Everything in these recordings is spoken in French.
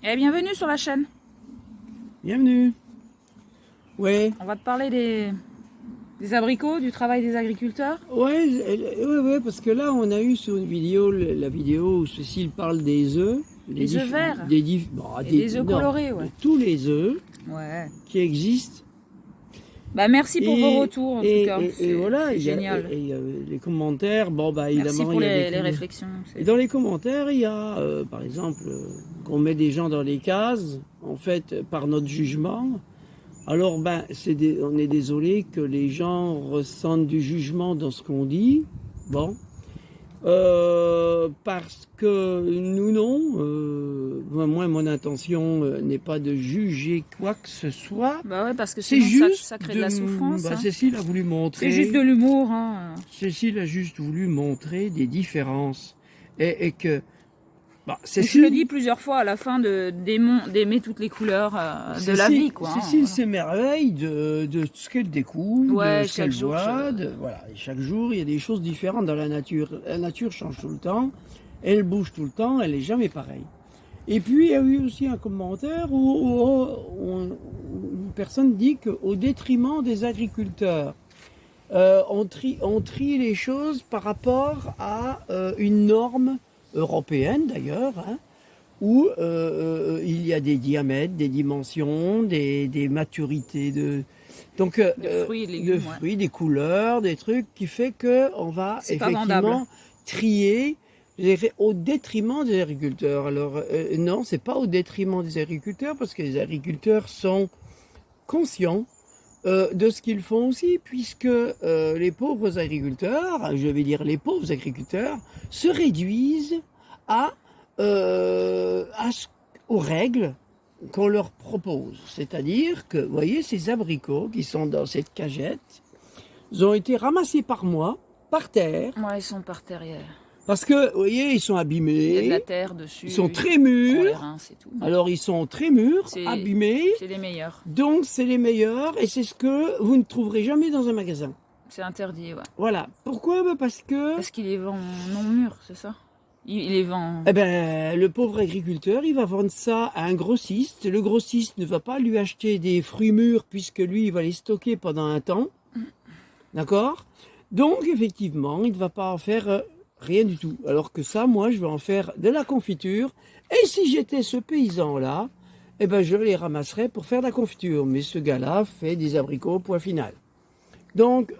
Et bienvenue sur la chaîne. Bienvenue. Ouais. On va te parler des abricots, du travail des agriculteurs. Ouais, parce que là, on a eu sur une vidéo, la vidéo où Cécile parle des œufs. Des œufs verts. Des œufs colorés, ouais. de tous les œufs qui existent. Bah merci pour vos retours, en tout cas. Et voilà, c'est génial. Et les commentaires, Merci évidemment, pour il y a les réflexions. Et dans les commentaires, il y a, par exemple, qu'on met des gens dans les cases, en fait, par notre jugement. Alors, on est désolé que les gens ressentent du jugement dans ce qu'on dit. Bon. Parce que nous, non. Moi, mon intention n'est pas de juger quoi que ce soit. Bah ouais, parce que c'est sinon juste ça crée de la souffrance. Hein. Cécile a voulu montrer. C'est juste de l'humour. Hein. Cécile a juste voulu montrer des différences. Et que. Je le dis plusieurs fois à la fin d'aimer toutes les couleurs de la vie. Quoi, Cécile s'émerveille de ce qu'elle découvre, de ce qu'elle voit. Voilà. Et chaque jour, il y a des choses différentes dans la nature. La nature change tout le temps, elle bouge tout le temps, elle n'est jamais pareille. Et puis, il y a eu aussi un commentaire où une personne dit qu'au détriment des agriculteurs, on trie les choses par rapport à une norme européenne d'ailleurs, hein, où il y a des diamètres, des dimensions, des maturités des fruits et légumes, des couleurs, des trucs qui fait que on va effectivement trier au détriment des agriculteurs. Alors non, c'est pas au détriment des agriculteurs parce que les agriculteurs sont conscients de ce qu'ils font aussi, puisque les pauvres agriculteurs, je vais dire les pauvres agriculteurs, se réduisent aux règles qu'on leur propose. C'est-à-dire que, vous voyez, ces abricots qui sont dans cette cagette, ils ont été ramassés par moi, par terre. Ouais, ils sont par terre. Parce que, vous voyez, ils sont abîmés. Il y a de la terre dessus. Ils sont très mûrs. Les reins, c'est tout. Alors, ils sont très mûrs, abîmés. C'est les meilleurs. Donc, c'est les meilleurs et c'est ce que vous ne trouverez jamais dans un magasin. C'est interdit, ouais. Voilà. Pourquoi ? Parce qu'il les vend non mûrs, c'est ça ? Il les vend... Eh ben, le pauvre agriculteur, il va vendre ça à un grossiste. Le grossiste ne va pas lui acheter des fruits mûrs puisque lui, il va les stocker pendant un temps. D'accord ? Donc, effectivement, il ne va pas en faire... rien du tout. Alors que ça, moi, je vais en faire de la confiture. Et si j'étais ce paysan-là, eh ben, je les ramasserais pour faire de la confiture. Mais ce gars-là fait des abricots, point final. Donc,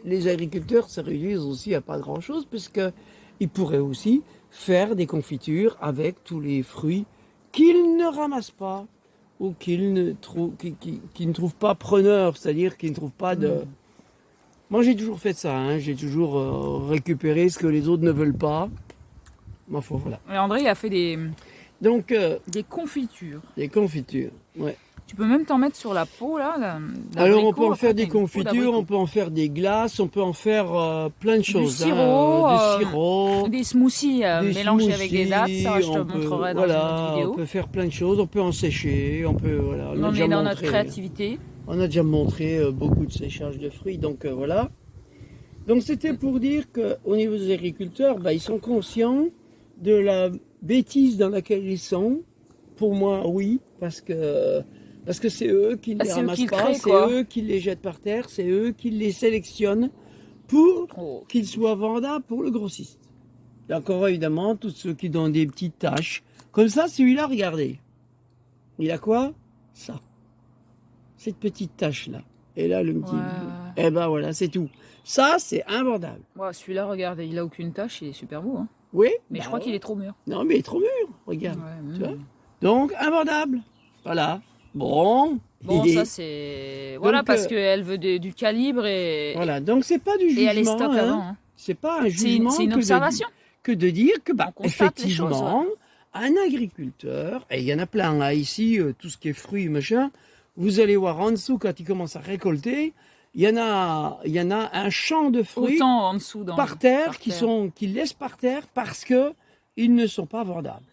les agriculteurs se réduisent aussi à pas grand-chose, puisqu'ils pourraient aussi faire des confitures avec tous les fruits qu'ils ne ramassent pas ou qu'ils ne trouvent pas preneurs, c'est-à-dire qu'ils ne trouvent pas de... Moi, j'ai toujours fait ça, hein. J'ai toujours récupéré ce que les autres ne veulent pas. Ma foi, voilà. Et André a fait des confitures. Des confitures, ouais. Tu peux même t'en mettre sur la peau, là. Alors, on peut en faire des confitures, on peut en faire des glaces, on peut en faire plein de choses. Du sirop, du sirop. Des smoothies mélangés avec des dattes, ça, je te montrerai dans une autre vidéo. On peut faire plein de choses, on peut en sécher, on peut... Voilà, on est dans notre créativité. On a déjà montré beaucoup de séchage de fruits, donc voilà. Donc c'était pour dire qu'au niveau des agriculteurs, ils sont conscients de la bêtise dans laquelle ils sont. Pour moi, oui, parce que c'est eux qui ne les ramassent pas, c'est eux qui les jettent par terre, c'est eux qui les sélectionnent pour qu'ils soient vendables pour le grossiste. Et encore évidemment, tous ceux qui ont des petites taches. Comme ça, celui-là, regardez. Il a quoi ? Ça. Cette petite tache-là. Et là, le petit... Eh ben voilà, c'est tout. Ça, c'est invendable. Ouais, celui-là, regardez, il a aucune tache, il est super beau. Hein. Oui. Mais je crois qu'il est trop mûr. Non, mais il est trop mûr, regarde. Tu vois ? Donc, invendable. Voilà. Bon, ça c'est... Voilà, parce qu'elle veut du calibre et... Voilà, donc c'est pas du jugement. Et elle est stock avant. Hein. C'est pas un jugement. C'est une observation. Que de dire que, effectivement, un agriculteur, et il y en a plein, là, ici, tout ce qui est fruits, machin, vous allez voir en dessous, quand il commence à récolter, il y en a un champ de fruits autant en dessous par terre qu'ils laissent par terre parce qu'ils ne sont pas vendables.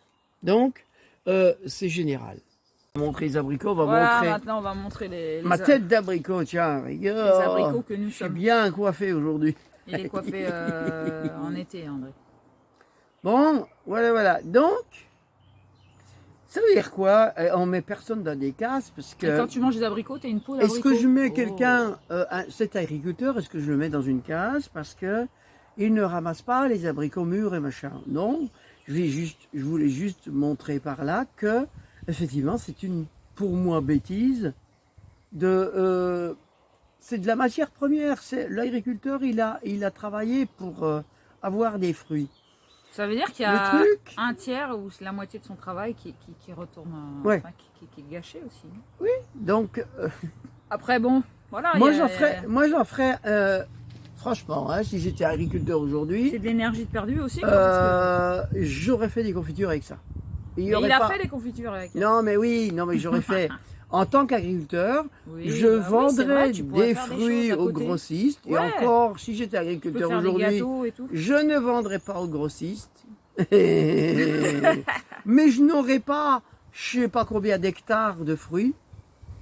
Donc, c'est général. On va montrer les abricots, maintenant on va montrer ma tête d'abricot, tiens, regarde. Les abricots que nous sommes. Je suis bien coiffé aujourd'hui. Il est coiffé en été, André. Bon, voilà. Donc, Ça veut dire quoi? On met personne dans des cases parce que... Et quand tu manges des abricots, tu as une peau d'abricot. Est-ce que je mets quelqu'un, cet agriculteur, est-ce que je le mets dans une case parce que il ne ramasse pas les abricots mûrs et machin? Non, je voulais juste montrer par là que, effectivement, c'est une, pour moi, bêtise c'est de la matière première. L'agriculteur, il a travaillé pour avoir des fruits. Ça veut dire qu'il y a un tiers ou la moitié de son travail qui retourne, ouais. Enfin, qui est gâché aussi. Oui, donc... Après, bon, voilà. Moi, j'en ferais franchement, hein, si j'étais agriculteur aujourd'hui... C'est de l'énergie de perdu aussi. J'aurais fait des confitures avec ça. Il a fait des confitures avec ça. Non, mais oui, non, mais j'aurais fait... En tant qu'agriculteur, je vendrais des fruits aux grossistes. Ouais. Et encore, si j'étais agriculteur aujourd'hui, je ne vendrais pas aux grossistes. Mais je n'aurais pas, je ne sais pas combien d'hectares de fruits.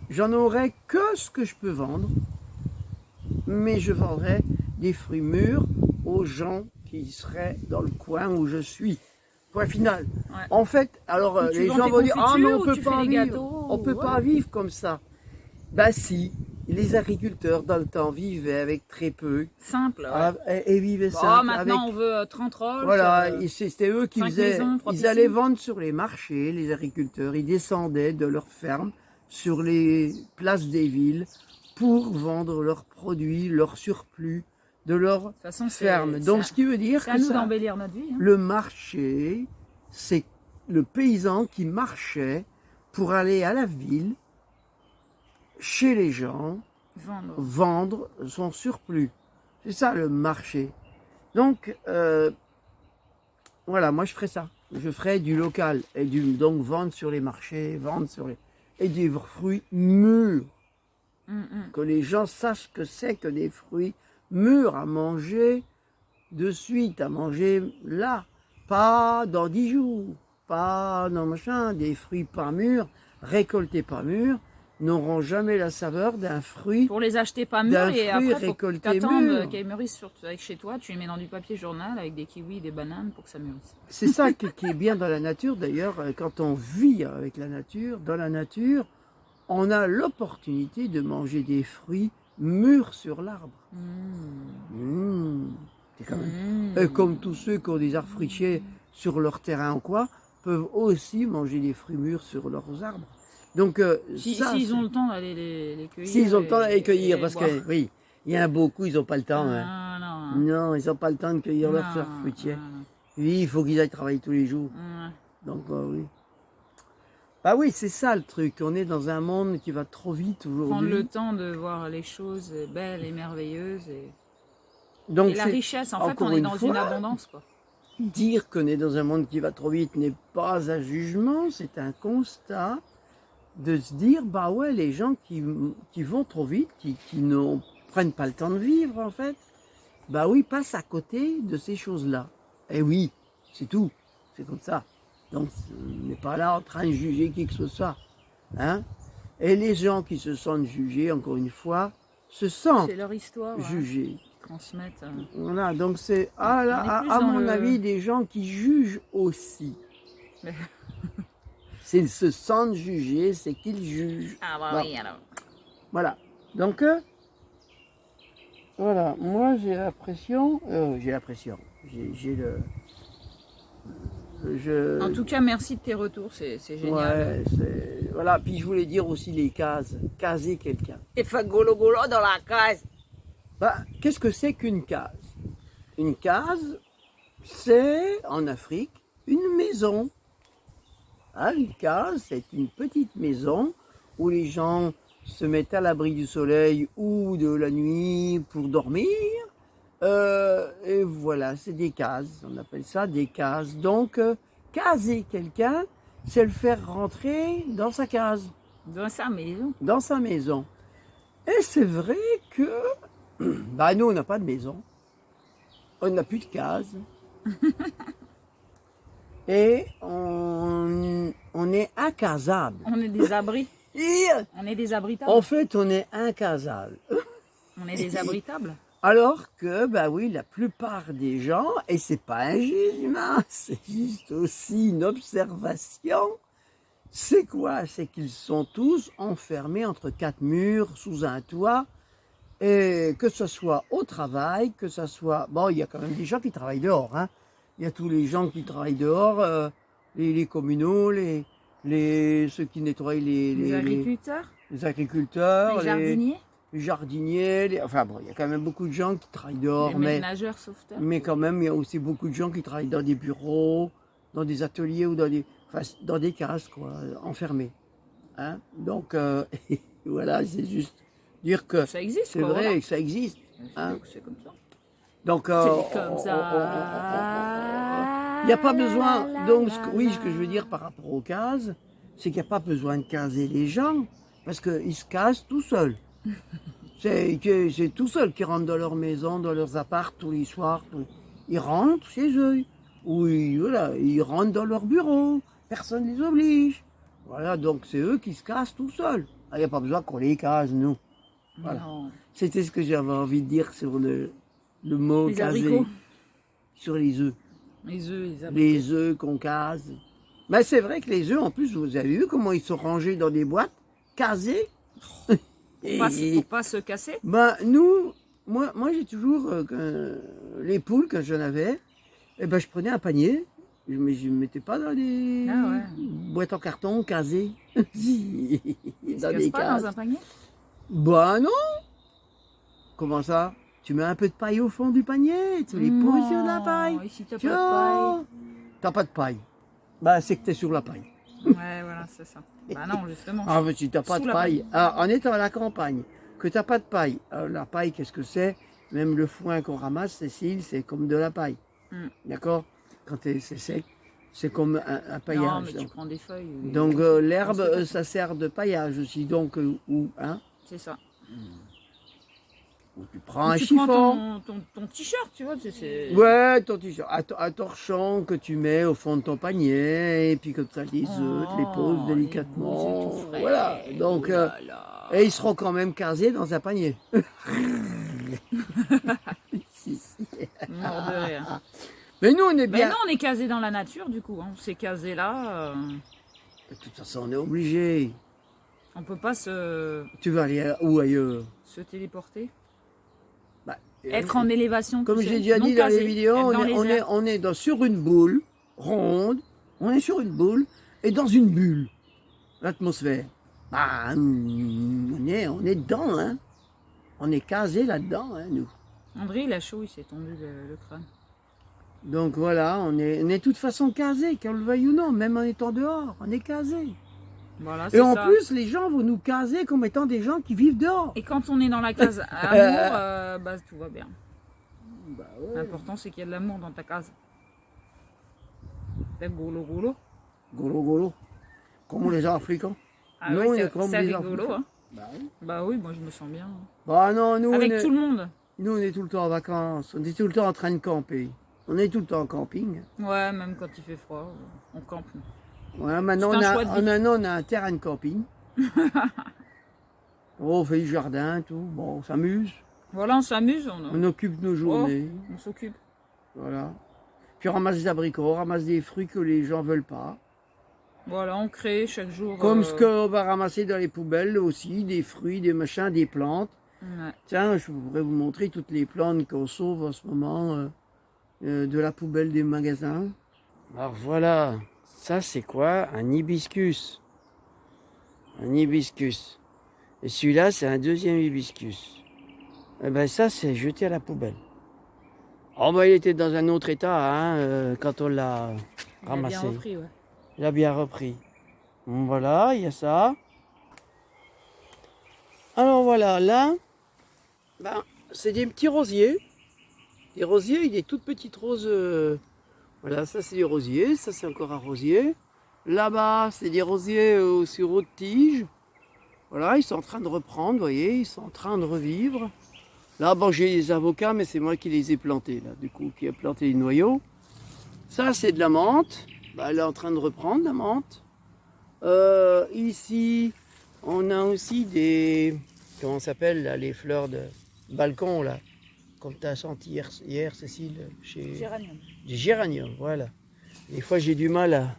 J'en aurais que ce que je peux vendre. Mais je vendrais des fruits mûrs aux gens qui seraient dans le coin où je suis. Point final. Ouais. En fait, alors les gens vont dire « Ah non, on peut pas vivre, on peut pas vivre comme ça ». Ben si, les agriculteurs dans le temps vivaient avec très peu. Simple. Et vivaient simple. Maintenant on veut 30 rolls. Voilà, c'était eux qui faisaient, ils allaient vendre sur les marchés, les agriculteurs, ils descendaient de leurs fermes sur les places des villes pour vendre leurs produits, leurs surplus de leur ferme. Donc ce qui veut dire que nous d'embellir notre vie. Hein. Le marché, c'est le paysan qui marchait pour aller à la ville, chez les gens, vendre son surplus. C'est ça le marché. Donc voilà, moi je ferais ça. Je ferais du local et donc vendre sur les marchés, et des fruits mûrs. Que les gens sachent que c'est que des fruits mûrs à manger de suite, à manger là, pas dans 10 jours, pas dans machin, des fruits pas mûrs, récoltés pas mûrs, n'auront jamais la saveur d'un fruit. Pour les acheter pas mûrs et après faut t'attendre qu'elles mûrissent chez toi, tu les mets dans du papier journal avec des kiwis, des bananes pour que ça mûrisse. C'est ça qui est bien dans la nature d'ailleurs, quand on vit avec la nature, dans la nature, on a l'opportunité de manger des fruits mûrs sur l'arbre. C'est quand même... Et comme tous ceux qui ont des arbres fruitiers sur leur terrain ou quoi, peuvent aussi manger des fruits mûrs sur leurs arbres. Donc, s'ils ont le temps d'aller les cueillir. S'ils ont le temps d'aller les cueillir, parce que oui, il y en a beaucoup, ils n'ont pas le temps. Non, ils n'ont pas le temps de cueillir leurs arbres fruitiers. Oui, il faut qu'ils aillent travailler tous les jours. Donc, oui. Ah oui, c'est ça le truc. On est dans un monde qui va trop vite aujourd'hui. Prendre le temps de voir les choses belles et merveilleuses. Donc, et la richesse, en fait, on est dans une abondance, quoi. Dire qu'on est dans un monde qui va trop vite n'est pas un jugement, c'est un constat de se dire, bah ouais, les gens qui vont trop vite, qui ne prennent pas le temps de vivre, en fait, bah oui, passent à côté de ces choses-là. Et oui, c'est tout. C'est comme ça. Donc, on n'est pas là en train de juger qui que ce soit. Hein? Et les gens qui se sentent jugés, encore une fois, se sentent leur histoire, jugés. Transmettent. Voilà, donc c'est, à mon avis, des gens qui jugent aussi. S'ils se sentent jugés, c'est qu'ils jugent. Ah bah oui, alors. Voilà. Donc, voilà, moi j'ai l'impression, En tout cas, merci de tes retours, c'est génial. Ouais, voilà, puis je voulais dire aussi les cases, caser quelqu'un. Et fait golo dans la case. Bah, qu'est-ce que c'est qu'une case? Une case, c'est, en Afrique, une maison. Hein, une case, c'est une petite maison où les gens se mettent à l'abri du soleil ou de la nuit pour dormir. Et voilà, c'est des cases, on appelle ça des cases. Donc, caser quelqu'un, c'est le faire rentrer dans sa case. Dans sa maison. Dans sa maison. Et c'est vrai que, bah nous, on n'a pas de maison. On n'a plus de case. Et on est incasable. On est des abris. On est des abritables. En fait, on est incasable. On est des abritables. Alors que, bah oui, la plupart des gens, et c'est pas un jugement, c'est juste aussi une observation, C'est quoi? C'est qu'ils sont tous enfermés entre 4 murs, sous un toit, et que ce soit au travail, que ce soit... Bon, il y a quand même des gens qui travaillent dehors, hein. Il y a tous les gens qui travaillent dehors, les communaux, ceux qui nettoient Les agriculteurs, les agriculteurs, les jardiniers, les jardiniers, enfin bon, il y a quand même beaucoup de gens qui travaillent dehors, les ménageurs, sauveteurs. mais quand même, il y a aussi beaucoup de gens qui travaillent dans des bureaux, dans des ateliers ou dans des cases, quoi, enfermés. Hein? Donc, voilà, c'est juste dire que ça existe, c'est vrai voilà. que ça existe. Hein? C'est comme ça. Donc, c'est comme ça. Il n'y a pas besoin. Donc, oui, ce que je veux dire par rapport aux cases, c'est qu'il n'y a pas besoin de caser les gens, parce qu'ils se casent tout seuls. C'est tout seuls qui rentrent dans leur maison, dans leurs apparts tous les soirs. Ils rentrent chez eux. Ou ils rentrent dans leur bureau. Personne ne les oblige. Voilà, donc c'est eux qui se cassent tout seuls. Il n'y a pas besoin qu'on les case, nous. Voilà. C'était ce que j'avais envie de dire sur le mot les caser. Abricots. Sur les œufs. Les œufs, les abricots. Les œufs qu'on case. Mais c'est vrai que les œufs, en plus, vous avez vu comment ils sont rangés dans des boîtes, casés. Pour pas se casser. Ben, moi j'ai toujours, les poules, quand j'en avais, ben, je prenais un panier, je ne me mettais pas dans des boîtes en carton casées. Ils se cassent pas dans un panier? Ben non. Comment ça? Tu mets un peu de paille au fond du panier, tu les poses sur la paille. Et si t'as pas de paille? T'as pas de paille. Ben, c'est que t'es sur la paille. Ouais, voilà, c'est ça. Bah non, justement. Ah, mais si t'as pas de paille, en étant à la campagne, que t'as pas de paille, la paille, qu'est-ce que c'est? Même le foin qu'on ramasse, Cécile, c'est comme de la paille. D'accord? Quand c'est sec, c'est comme un paillage. Non, mais tu prends des feuilles. Donc l'herbe, ça sert de paillage aussi. Donc, hein? C'est ça. Ou tu prends un tu chiffon. Prends ton t-shirt, tu vois. Ouais, ton t-shirt. Un torchon que tu mets au fond de ton panier, et puis comme ça, les œufs, tu les poses délicatement. Voilà. Donc, et ils seront quand même casés dans un panier. Mort de rire. Mais nous, on est bien. Ben non, on est casé dans la nature, du coup. Hein. On s'est casé là. De toute façon, on est obligé. On peut pas se. Tu vas aller où ailleurs? Se téléporter. Bah, être en élévation. Comme j'ai déjà dit dans les vidéos, on est sur une boule ronde. On est sur une boule et dans une bulle. L'atmosphère. Bah, on est dedans, hein. On est casé là-dedans, hein, nous. André, il a chaud, il s'est tendu le crâne. Donc voilà, on est de toute façon casé, qu'on le veuille ou non, même en étant dehors, on est casé. Voilà, et en plus, les gens vont nous caser comme étant des gens qui vivent dehors. Et quand on est dans la case amour, bah, tout va bien. Bah ouais. L'important, c'est qu'il y a de l'amour dans ta case. C'est golo golo. Golo golo. Comme les Africains. Ah non, oui, c'est rigolo. Hein. Bah oui, moi je me sens bien. Bah non, nous, avec tout le monde. Nous, on est tout le temps en vacances. On est tout le temps en train de camper. On est tout le temps en camping. Ouais, même quand il fait froid, on campe. Ouais, maintenant, on a un terrain de camping. On fait du jardin, tout. Bon, on s'amuse. Voilà, on s'amuse. On occupe nos journées. Oh, on s'occupe. Voilà. Puis on ramasse des abricots, on ramasse des fruits que les gens veulent pas. Voilà, on crée chaque jour. Comme ce qu'on va ramasser dans les poubelles aussi, des fruits, des machins, des plantes. Ouais. Tiens, je pourrais vous montrer toutes les plantes qu'on sauve en ce moment de la poubelle des magasins. Alors voilà, ça c'est quoi? Un hibiscus. Un hibiscus. Et celui-là, c'est un deuxième hibiscus. Et ben ça, c'est jeté à la poubelle. Oh ben il était dans un autre état hein, quand on l'a ramassé. Il a bien repris, ouais. Il a bien repris. Bon, voilà, il y a ça. Alors voilà, là, ben, c'est des petits rosiers. Les rosiers, il y a des toutes petites roses. Voilà, ça c'est des rosiers, ça c'est encore un rosier. Là-bas, c'est des rosiers sur haute tige. Voilà, ils sont en train de reprendre, vous voyez, ils sont en train de revivre. Là, bon, j'ai des avocats, mais c'est moi qui les ai plantés, là, du coup, qui ai planté les noyaux. Ça, c'est de la menthe. Bah, elle est en train de reprendre, la menthe. Ici, on a aussi des... Comment ça s'appelle, là, les fleurs de balcon, là. Comme tu as senti hier, Cécile, chez... Géranium. Des géraniums, voilà. Des fois, j'ai du mal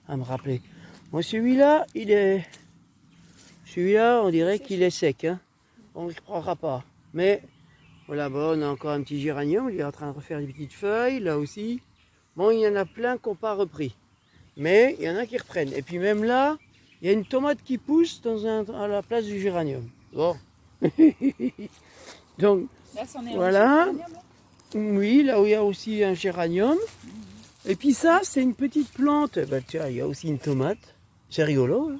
à me rappeler. Moi, celui-là, celui-là, on dirait qu'il est sec. Hein. On ne le prendra pas. Mais, voilà, bon, on a encore un petit géranium. Il est en train de refaire des petites feuilles, là aussi. Bon, il y en a plein qui n'ont pas repris. Mais, il y en a qui reprennent. Et puis même là, il y a une tomate qui pousse à la place du géranium. Bon. Donc, là, c'en est voilà. Oui, là où il y a aussi un géranium. Et puis ça, c'est une petite plante. Ben, tiens, il y a aussi une tomate. C'est rigolo. Hein.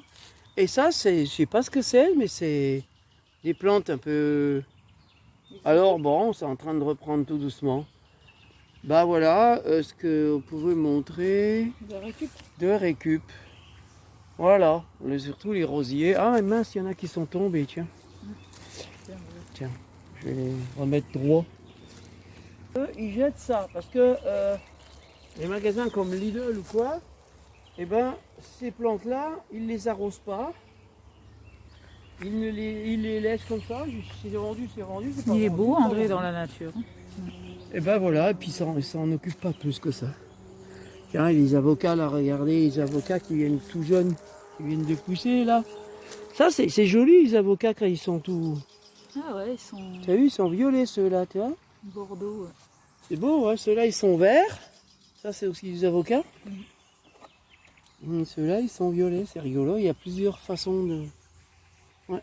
Et ça, je sais pas ce que c'est, mais c'est des plantes un peu... Alors bon, c'est en train de reprendre tout doucement. Bah voilà, ce que vous pouvez montrer... De récup. Voilà, surtout les rosiers. Ah mince, il y en a qui sont tombés, tiens. Tiens, je vais les remettre droit. Ils jettent ça, parce que les magasins comme Lidl ou quoi, eh ben, ces plantes-là, ils ne les arrosent pas. Ils les laissent comme ça. Si c'est vendu, c'est vendu. Il est beau, André, dans la nature. Et ben voilà, et puis ça n'en occupe pas plus que ça. Tiens, les avocats, là, regardez, les avocats qui viennent tout jeunes, qui viennent de pousser, là. Ça, c'est joli, les avocats, quand ils sont tout... Ah ouais, ils sont... Tu as vu, ils sont violets, ceux-là, tu vois. Bordeaux. Ouais. C'est beau, hein, ceux-là, ils sont verts. Ça, c'est aussi des avocats. Ceux-là, ils sont violets, c'est rigolo. Il y a plusieurs façons de... Ouais.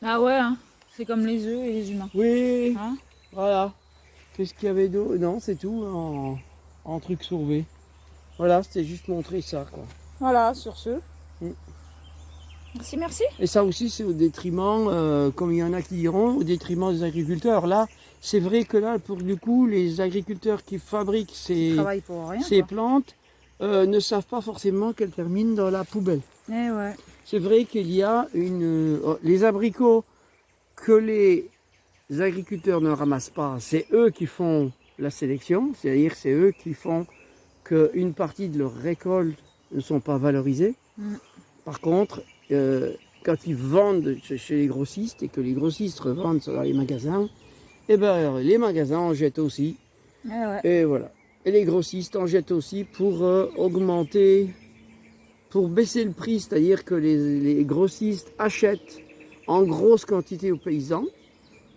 Ah ouais, hein. C'est comme les œufs et les humains. Oui, Hein, voilà. Qu'est-ce qu'il y avait d'autre? Non, c'est tout en truc sauvé. Voilà, c'était juste montrer ça, quoi. voilà, sur ce. Merci, merci. Et ça aussi, c'est au détriment, comme il y en a qui diront, au détriment des agriculteurs. Là, c'est vrai que là, pour du coup, les agriculteurs qui fabriquent ces plantes ne savent pas forcément qu'elles terminent dans la poubelle. Eh ouais. C'est vrai qu'il y a les abricots que les agriculteurs ne ramassent pas, c'est eux qui font la sélection, c'est-à-dire c'est eux qui font qu'une partie de leurs récoltes ne sont pas valorisées. Par contre, quand ils vendent chez les grossistes et que les grossistes revendent ça dans les magasins, et ben alors, les magasins en jettent aussi. Et voilà. Et les grossistes en jettent aussi pour augmenter, pour baisser le prix, c'est-à-dire que les grossistes achètent en grosse quantité aux paysans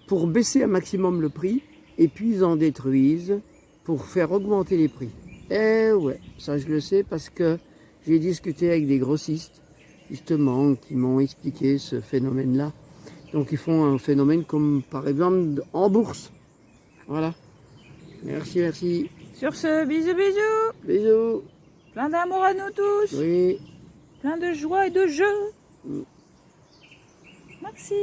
pour baisser un maximum le prix et puis ils en détruisent pour faire augmenter les prix. Et ouais, ça je le sais parce que j'ai discuté avec des grossistes justement qui m'ont expliqué ce phénomène-là. Donc ils font un phénomène comme par exemple en bourse. Voilà. Merci, merci. Sur ce, bisous, bisous. Bisous. Plein d'amour à nous tous. Oui. Plein de joie et de jeu. Merci.